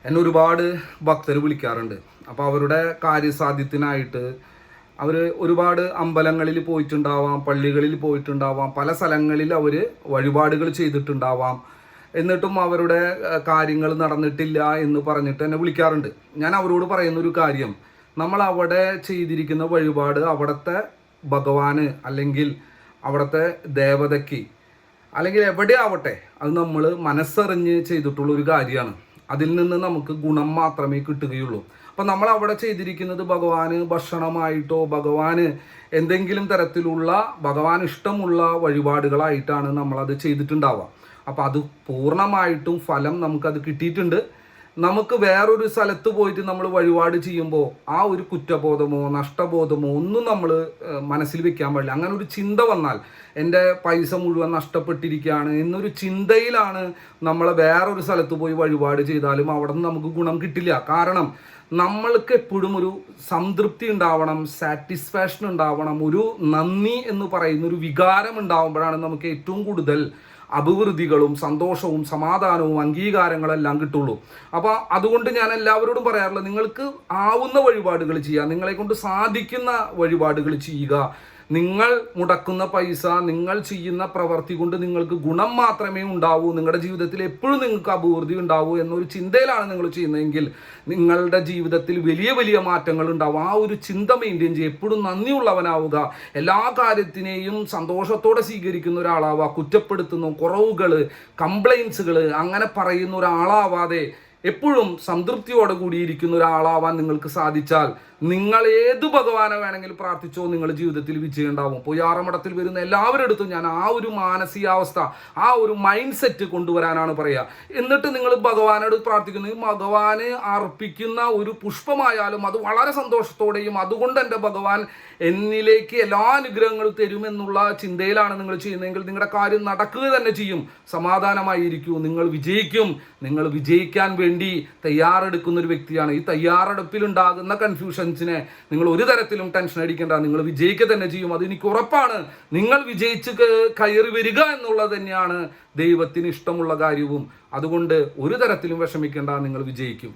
എന്നെ ഒരുപാട് ഭക്തർ വിളിക്കാറുണ്ട്. അപ്പോൾ അവരുടെ കാര്യസാധ്യത്തിനായിട്ട് അവർ ഒരുപാട് അമ്പലങ്ങളിൽ പോയിട്ടുണ്ടാവാം, പള്ളികളിൽ പോയിട്ടുണ്ടാവാം, പല സ്ഥലങ്ങളിൽ അവർ വഴിപാടുകൾ ചെയ്തിട്ടുണ്ടാവാം. എന്നിട്ടും അവരുടെ കാര്യങ്ങൾ നടന്നിട്ടില്ല എന്ന് പറഞ്ഞിട്ട് എന്നെ വിളിക്കാറുണ്ട്. ഞാൻ അവരോട് പറയുന്നൊരു കാര്യം, നമ്മൾ അവിടെ ചെയ്തിരിക്കുന്ന വഴിപാട് അവിടുത്തെ ഭഗവാന് അല്ലെങ്കിൽ അവിടുത്തെ ദേവതയ്ക്ക് അല്ലെങ്കിൽ എവിടെ ആവട്ടെ അത് നമ്മൾ മനസ്സറിഞ്ഞ് ചെയ്തിട്ടുള്ള ഒരു കാര്യമാണ്. അതിൽ നിന്ന് നമുക്ക് ഗുണം മാത്രമേ കിട്ടുകയുള്ളൂ. അപ്പം നമ്മൾ അവിടെ ചെയ്തിരിക്കുന്നത് ഭഗവാന് ഭക്ഷണമായിട്ടോ ഭഗവാന് എന്തെങ്കിലും തരത്തിലുള്ള ഭഗവാൻ ഇഷ്ടമുള്ള വഴിപാടുകളായിട്ടാണ് നമ്മളത് ചെയ്തിട്ടുണ്ടാവുക. അപ്പം അത് പൂർണ്ണമായിട്ടും ഫലം നമുക്കത് കിട്ടിയിട്ടുണ്ട്. നമുക്ക് വേറൊരു സ്ഥലത്ത് പോയിട്ട് നമ്മൾ വഴിപാട് ചെയ്യുമ്പോൾ ആ ഒരു കുറ്റബോധമോ നഷ്ടബോധമോ ഒന്നും നമ്മൾ മനസ്സിൽ വെക്കാൻ പാടില്ല. അങ്ങനെ ഒരു ചിന്ത വന്നാൽ എൻ്റെ പൈസ മുഴുവൻ നഷ്ടപ്പെട്ടിരിക്കുകയാണ് എന്നൊരു ചിന്തയിലാണ് നമ്മൾ വേറൊരു സ്ഥലത്ത് പോയി വഴിപാട് ചെയ്താലും അവിടെ നിന്ന് നമുക്ക് ഗുണം കിട്ടില്ല. കാരണം നമ്മൾക്ക് എപ്പോഴും ഒരു സംതൃപ്തി ഉണ്ടാവണം, സാറ്റിസ്ഫാക്ഷൻ ഉണ്ടാവണം, ഒരു നന്ദി എന്ന് പറയുന്ന ഒരു വികാരം ഉണ്ടാവുമ്പോഴാണ് നമുക്ക് ഏറ്റവും കൂടുതൽ അഭിവൃദ്ധികളും സന്തോഷവും സമാധാനവും അംഗീകാരങ്ങളെല്ലാം കിട്ടുള്ളൂ. അപ്പോൾ അതുകൊണ്ട് ഞാൻ എല്ലാവരോടും പറയാറുള്ളത്, നിങ്ങൾക്ക് ആവുന്ന വഴിപാടുകൾ ചെയ്യുക, നിങ്ങളെ കൊണ്ട് സാധിക്കുന്ന വഴിപാടുകൾ ചെയ്യുക. നിങ്ങൾ മുടക്കുന്ന പൈസ, നിങ്ങൾ ചെയ്യുന്ന പ്രവൃത്തി കൊണ്ട് നിങ്ങൾക്ക് ഗുണം മാത്രമേ ഉണ്ടാവൂ, നിങ്ങളുടെ ജീവിതത്തിൽ എപ്പോഴും നിങ്ങൾക്ക് അഭിവൃദ്ധി ഉണ്ടാവൂ എന്നൊരു ചിന്തയിലാണ് നിങ്ങൾ ചെയ്യുന്നതെങ്കിൽ നിങ്ങളുടെ ജീവിതത്തിൽ വലിയ വലിയ മാറ്റങ്ങൾ ഉണ്ടാവും. ആ ഒരു ചിന്ത മെയിൻറ്റെയിൻ ചെയ്യുക, എപ്പോഴും നന്ദിയുള്ളവനാവുക, എല്ലാ കാര്യത്തിനെയും സന്തോഷത്തോടെ സ്വീകരിക്കുന്ന ഒരാളാവുക, കുറ്റപ്പെടുത്തുന്നു കുറവുകൾ കംപ്ലൈൻസുകൾ അങ്ങനെ പറയുന്ന ഒരാളാവാതെ എപ്പോഴും സംതൃപ്തിയോടെ കൂടിയിരിക്കുന്ന ഒരാളാവാൻ നിങ്ങൾക്ക് സാധിച്ചാൽ നിങ്ങൾ ഏത് ഭഗവാനെ വേണമെങ്കിലും പ്രാർത്ഥിച്ചോ, നിങ്ങളുടെ ജീവിതത്തിൽ വിജയം ഉണ്ടാവും. പൊയ്യാറമഠത്തിൽ വരുന്ന എല്ലാവരുടെ അടുത്തും ഞാൻ ആ ഒരു മാനസികാവസ്ഥ, ആ ഒരു മൈൻഡ് സെറ്റ് കൊണ്ടുവരാനാണ് പറയുക. എന്നിട്ട് നിങ്ങൾ ഭഗവാനോട് പ്രാർത്ഥിക്കുന്നു. ഭഗവാന് അർപ്പിക്കുന്ന ഒരു പുഷ്പമായാലും അത് വളരെ സന്തോഷത്തോടെയും അതുകൊണ്ട് എൻ്റെ ഭഗവാൻ എന്നിലേക്ക് എല്ലാ അനുഗ്രഹങ്ങളും തരുമെന്നുള്ള ചിന്തയിലാണ് നിങ്ങൾ ചെയ്യുന്നതെങ്കിൽ നിങ്ങളുടെ കാര്യം നടക്കുക തന്നെ ചെയ്യും. സമാധാനമായിരിക്കൂ, നിങ്ങൾ വിജയിക്കും. നിങ്ങൾ വിജയിക്കാൻ വേണ്ടി തയ്യാറെടുക്കുന്ന ഒരു വ്യക്തിയാണ്. ഈ തയ്യാറെടുപ്പിലുണ്ടാകുന്ന കൺഫ്യൂഷൻസിനെ നിങ്ങൾ ഒരു തരത്തിലും ടെൻഷൻ അടിക്കേണ്ട, നിങ്ങൾ വിജയിക്കുക തന്നെ ചെയ്യും. അതെനിക്ക് ഉറപ്പാണ്. നിങ്ങൾ വിജയിച്ച് കയറി വരിക എന്നുള്ളത് തന്നെയാണ് ദൈവത്തിന് ഇഷ്ടമുള്ള കാര്യവും. അതുകൊണ്ട് ഒരു തരത്തിലും വിഷമിക്കേണ്ട, നിങ്ങൾ വിജയിക്കും.